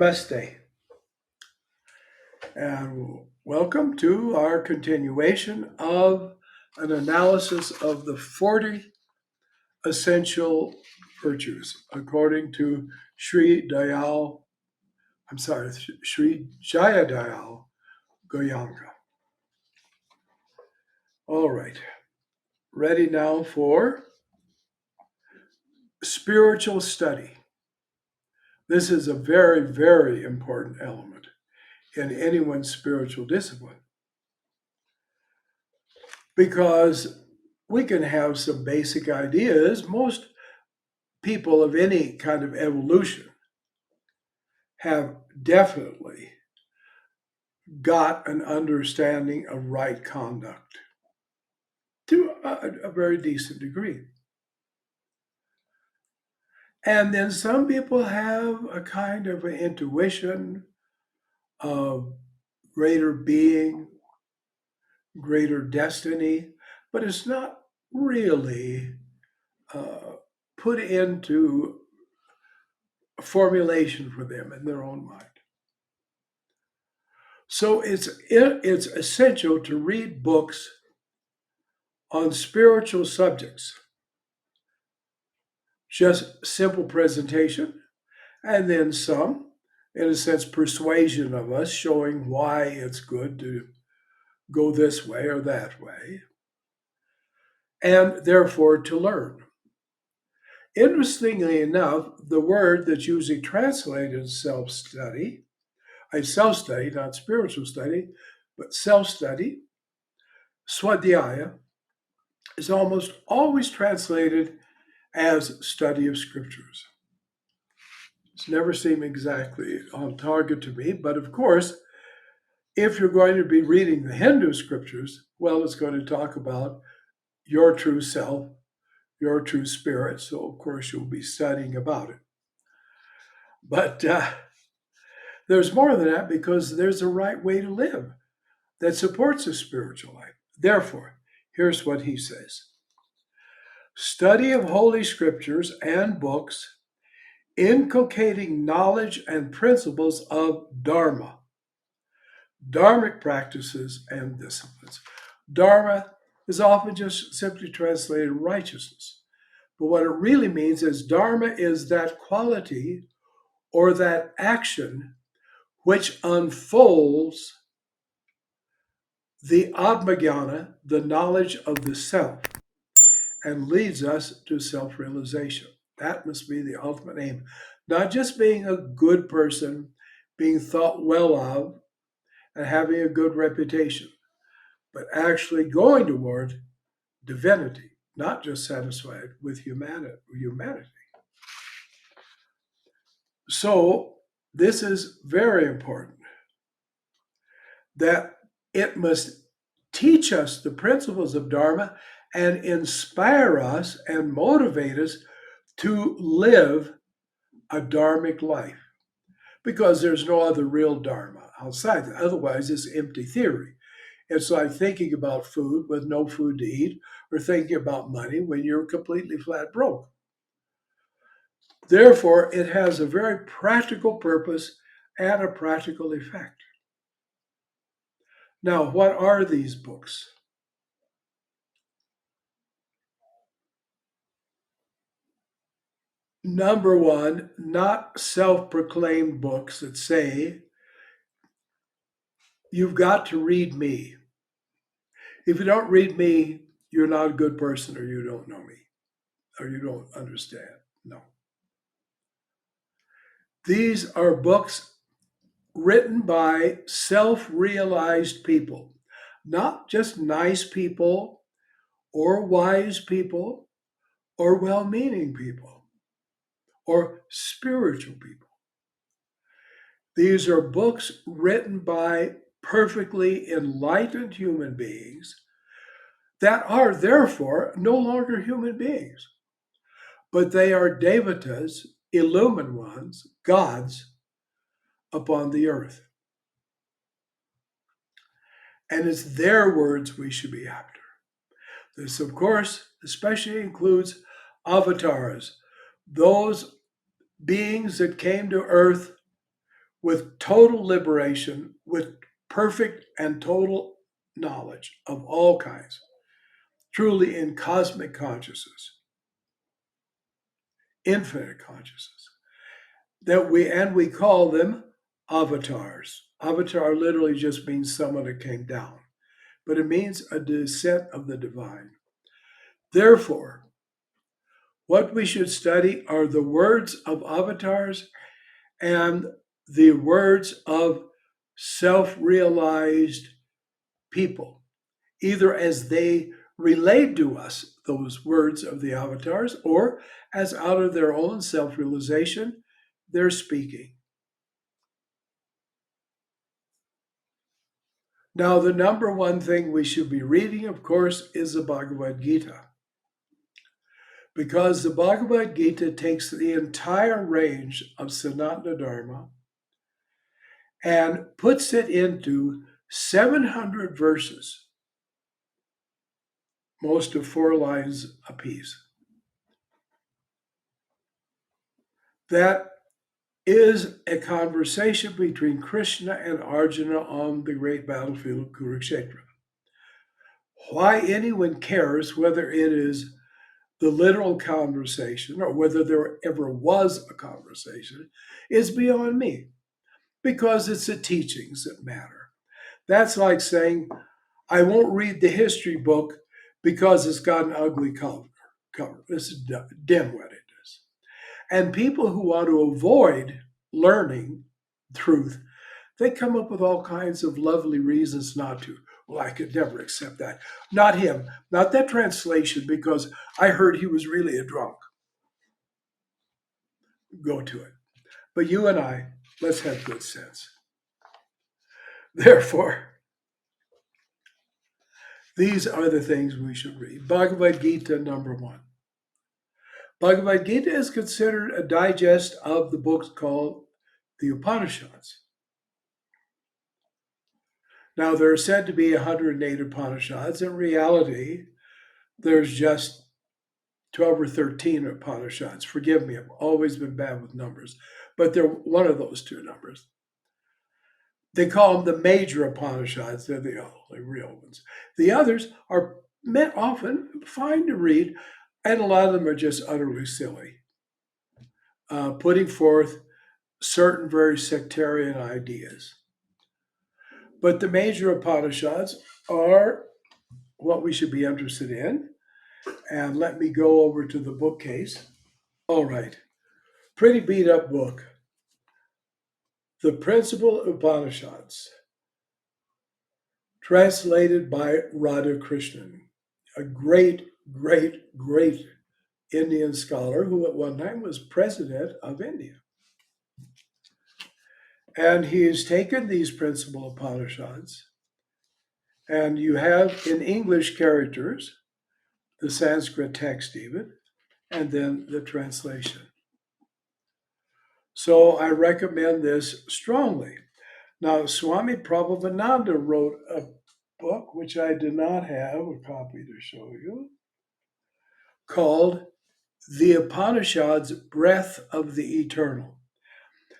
Namaste, and welcome to our continuation of an analysis of the 40 essential virtues according to Sri Dayal, Sri Jayadayal Goyanga. All right, ready now for spiritual study. This is a very, very important element in anyone's spiritual discipline because we can have some basic ideas. Most people of any kind of evolution have definitely got an understanding of right conduct to a very decent degree. And then some people have a kind of an intuition of greater being, greater destiny, but it's not really uh, put into a formulation for them in their own mind. So it's essential to read books on spiritual subjects, just simple presentation, and then some, in a sense, persuasion of us, showing why it's good to go this way or that way, and therefore to learn. Interestingly enough, the word that's usually translated self study, not spiritual study, but self study, Swadhyaya, is almost always translated as study of scriptures. It's never seemed exactly on target to me, but of course, if you're going to be reading the Hindu scriptures, well, it's going to talk about your true self, your true spirit, so of course you'll be studying about it. But there's more than that because there's a right way to live that supports a spiritual life. Therefore, here's what he says: study of Holy Scriptures and books, inculcating knowledge and principles of Dharma, Dharmic practices and disciplines. Dharma is often just simply translated righteousness. But what it really means is Dharma is that quality or that action which unfolds the Atmajnana, the knowledge of the self, and leads us to self realization. That must be the ultimate aim. Not just being a good person, being thought well of, and having a good reputation, but actually going toward divinity, not just satisfied with humanity. So, this is very important that it must teach us the principles of Dharma and inspire us and motivate us to live a Dharmic life because there's no other real Dharma outside that. Otherwise, it's empty theory. It's like thinking about food with no food to eat or thinking about money when you're completely flat broke. Therefore, it has a very practical purpose and a practical effect. Now, what are these books? Number one, not self proclaimed books that say, you've got to read me. If you don't read me, you're not a good person or you don't know me or you don't understand. No. These are books written by self realized people, not just nice people or wise people or well meaning people or spiritual people. These are books written by perfectly enlightened human beings that are therefore no longer human beings, but they are devatas, illumined ones, gods upon the earth. And it's their words we should be after. This, of course, especially includes avatars, those beings that came to earth with total liberation, with perfect and total knowledge of all kinds, truly in cosmic consciousness, infinite consciousness, we call them avatars. Avatar literally just means someone that came down, but it means a descent of the divine. Therefore, what we should study are the words of avatars and the words of self realized people, either as they relate to us, those words of the avatars, or as out of their own self realization, they're speaking. Now, the number one thing we should be reading, of course, is the Bhagavad Gita, because the Bhagavad Gita takes the entire range of Sanatana Dharma and puts it into 700 verses, most of 4 lines apiece. That is a conversation between Krishna and Arjuna on the great battlefield of Kurukshetra. Why anyone cares whether it is the literal conversation or whether there ever was a conversation is beyond me, because it's the teachings that matter. That's like saying, I won't read the history book because it's got an ugly cover. This is dim-witted. And people who want to avoid learning truth, they come up with all kinds of lovely reasons not to. Well, I could never accept that. Not him, not that translation, because I heard he was really a drunk. Go to it. But you and I, let's have good sense. Therefore, these are the things we should read. Bhagavad Gita, number one. Bhagavad Gita is considered a digest of the books called the Upanishads. Now, there are said to be 108 Upanishads. In reality, there's just 12 or 13 Upanishads. Forgive me, I've always been bad with numbers, but they're one of those two numbers. They call them the major Upanishads. They're the only real ones. The others are meant often fine to read, and a lot of them are just utterly silly, putting forth certain very sectarian ideas. But the major Upanishads are what we should be interested in. And let me go over to the bookcase. All right, pretty beat up book. The Principal Upanishads, translated by Radhakrishnan, a great, great, great Indian scholar who at one time was president of India. And he has taken these Principal Upanishads, and you have in English characters the Sanskrit text even, and then the translation. So I recommend this strongly. Now, Swami Prabhupada wrote a book, which I do not have a copy to show you, called The Upanishads, Breath of the Eternal.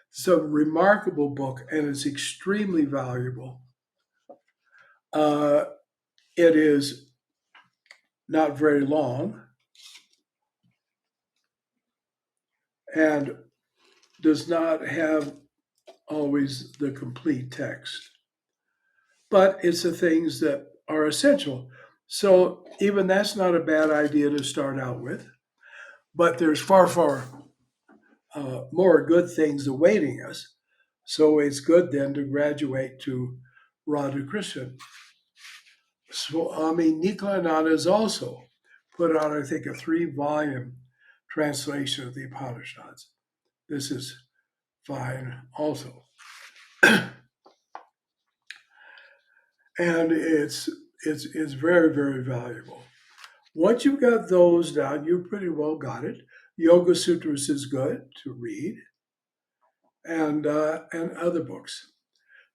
It's a remarkable book, and it's extremely valuable. It is not very long and does not have always the complete text, but it's the things that are essential. So even that's not a bad idea to start out with, but there's far, far more good things awaiting us. So it's good then to graduate to Radhakrishnan. Swami Nirmalananda has also put out, I think, a 3-volume translation of the Upanishads. This is fine also. And it's very, very valuable. Once you've got those down, you pretty well got it. Yoga Sutras is good to read, and other books.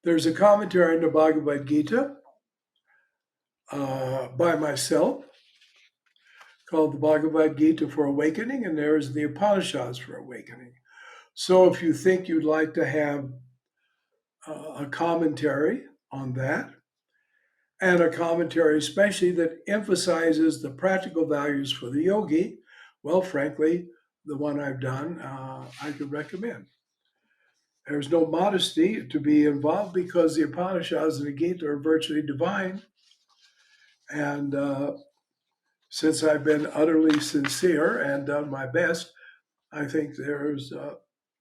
There's a commentary on the Bhagavad Gita by myself called the Bhagavad Gita for Awakening, and there's the Upanishads for Awakening. So if you think you'd like to have a commentary on that, and a commentary especially that emphasizes the practical values for the yogi. Well, frankly, the one I've done, I could recommend. There's no modesty to be involved because the Upanishads and the Gita are virtually divine. And since I've been utterly sincere and done my best, I think there's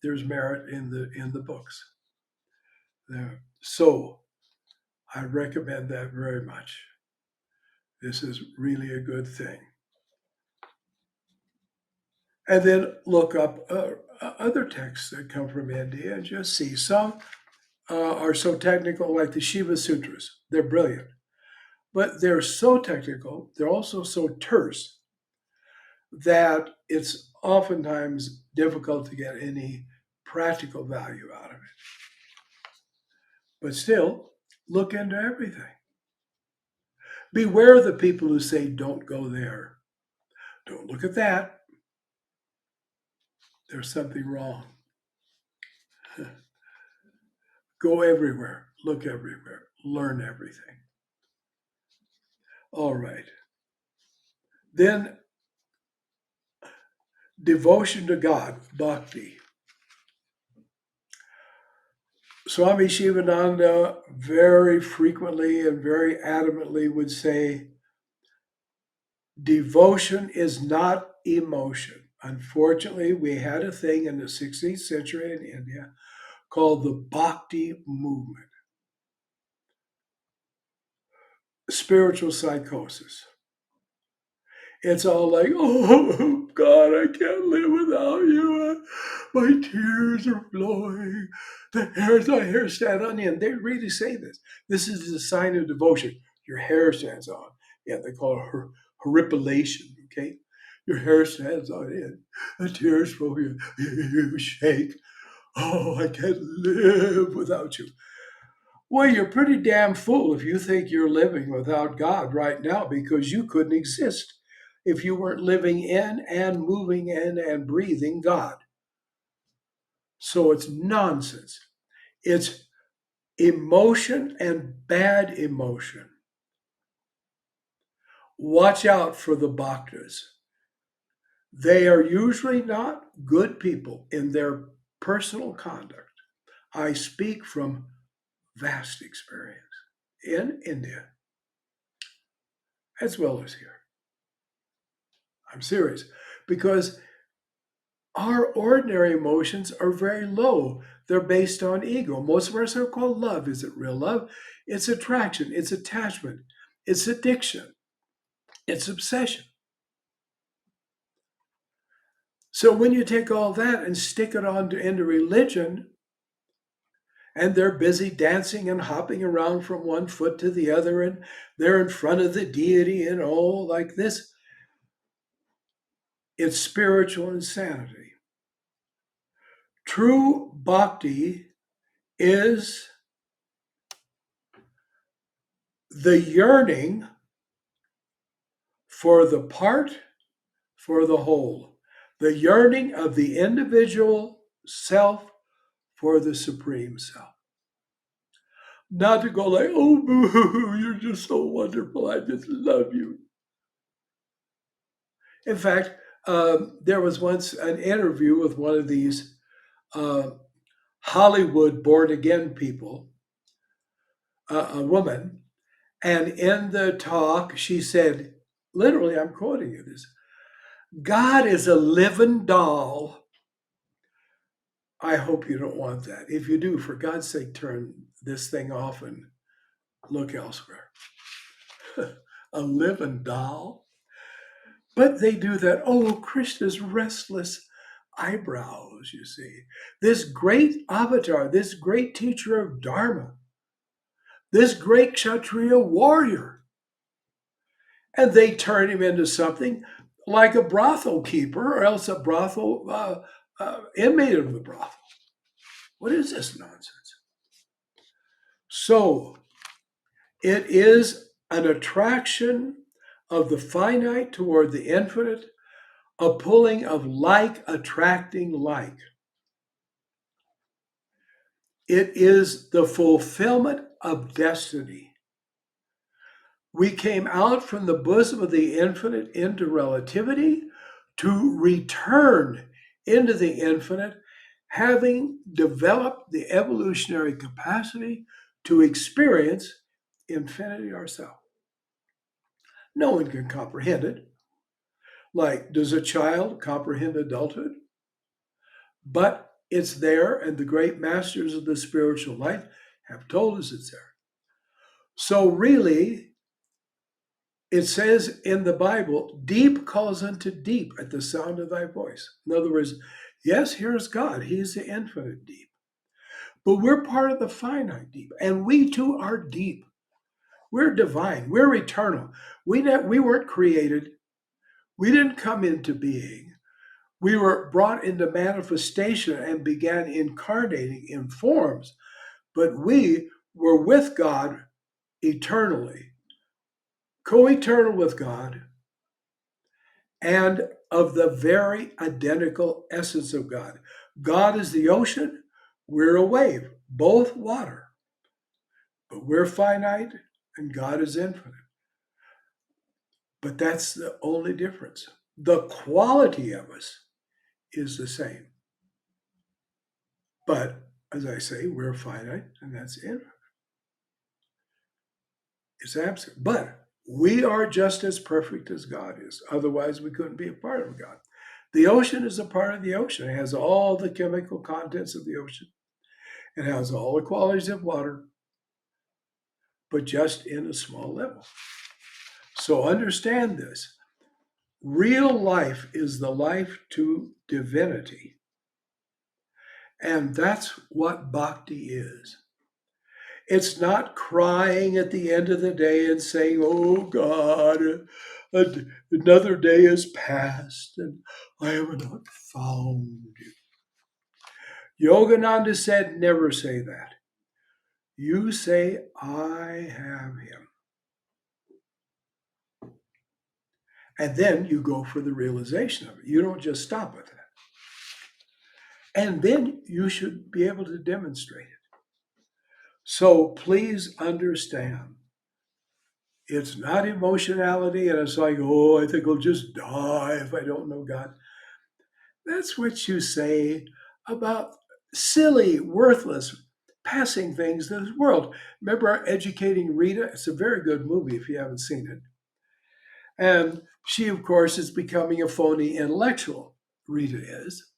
merit in the books. There. So I recommend that very much. This is really a good thing. And then look up other texts that come from India and just see. Some are so technical, like the Shiva Sutras. They're brilliant, but they're so technical. They're also so terse that it's oftentimes difficult to get any practical value out of it. But still, look into everything. Beware of the people who say, don't go there. Don't look at that. There's something wrong. Go everywhere, look everywhere, learn everything. All right. Then devotion to God, bhakti. Swami Shivananda very frequently and very adamantly would say, devotion is not emotion. Unfortunately, we had a thing in the 16th century in India called the Bhakti movement, spiritual psychosis. It's all like, oh God, I can't live without you. My tears are flowing. My hair stand on end. They really say this. This is a sign of devotion. Your hair stands on. Yeah, they call it horripilation. Okay, your hair stands on end. The tears flow. You shake. Oh, I can't live without you. Well, you're pretty damn fool if you think you're living without God right now because you couldn't exist if you weren't living in and moving in and breathing God. So it's nonsense. It's emotion and bad emotion. Watch out for the bhaktas. They are usually not good people in their personal conduct. I speak from vast experience in India as well as here. I'm serious because our ordinary emotions are very low. They're based on ego. Most of our so called love isn't real love, it's attraction, it's attachment, it's addiction, it's obsession. So when you take all that and stick it into religion, and they're busy dancing and hopping around from one foot to the other, and they're in front of the deity and all like this, it's spiritual insanity. True bhakti is the yearning for the part, for the whole, the yearning of the individual self for the supreme self. Not to go like, oh, boo, you're just so wonderful. I just love you. In fact, there was once an interview with one of these uh, Hollywood born again people, a woman, and in the talk, she said, literally, I'm quoting you this, God is a living doll. I hope you don't want that. If you do, for God's sake, turn this thing off and look elsewhere. A living doll? But they do that. Oh, Krishna's restless eyebrows, you see. This great avatar, this great teacher of Dharma, this great Kshatriya warrior. And they turn him into something like a brothel keeper or else a brothel inmate of the brothel. What is this nonsense? So it is an attraction of the finite toward the infinite, a pulling of like attracting like. It is the fulfillment of destiny. We came out from the bosom of the infinite into relativity to return into the infinite, having developed the evolutionary capacity to experience infinity ourselves. No one can comprehend it. Like, does a child comprehend adulthood? But it's there, and the great masters of the spiritual life have told us it's there. So, really, it says in the Bible, deep calls unto deep at the sound of thy voice. In other words, yes, here's God. He's the infinite deep. But we're part of the finite deep, and we too are deep. We're divine. We're eternal. We weren't created. We didn't come into being. We were brought into manifestation and began incarnating in forms, but we were with God eternally, co eternal with God, and of the very identical essence of God. God is the ocean, we're a wave, both water, but we're finite and God is infinite. But that's the only difference. The quality of us is the same. But as I say, we're finite and that's infinite. It's absolute. But we are just as perfect as God is. Otherwise, we couldn't be a part of God. The ocean is a part of the ocean. It has all the chemical contents of the ocean. It has all the qualities of water, but just in a small level. So understand this. Real life is the life to divinity. And that's what bhakti is. It's not crying at the end of the day and saying, oh God, another day has passed and I have not found you. Yogananda said, never say that. You say, I have him. And then you go for the realization of it. You don't just stop with that. And then you should be able to demonstrate it. So please understand, it's not emotionality and it's like, oh, I think I'll just die if I don't know God. That's what you say about silly, worthless, passing things in this world. Remember Educating Rita? It's a very good movie if you haven't seen it. And she, of course, is becoming a phony intellectual. Rita is.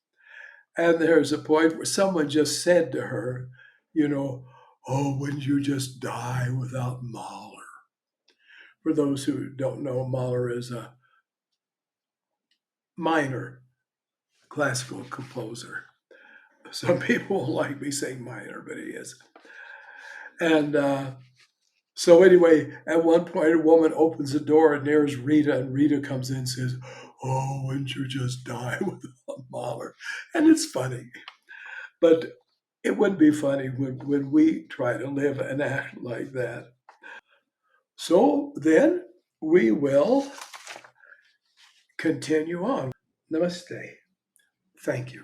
And there's a point where someone just said to her, you know, oh, wouldn't you just die without Mahler? For those who don't know, Mahler is a minor classical composer. Some people won't like me saying minor, but he is. And so anyway, at one point, a woman opens the door and there's Rita, and Rita comes in and says, oh, wouldn't you just die without Mahler? And it's funny. But it wouldn't be funny when we try to live and act like that. So then we will continue on. Namaste. Thank you.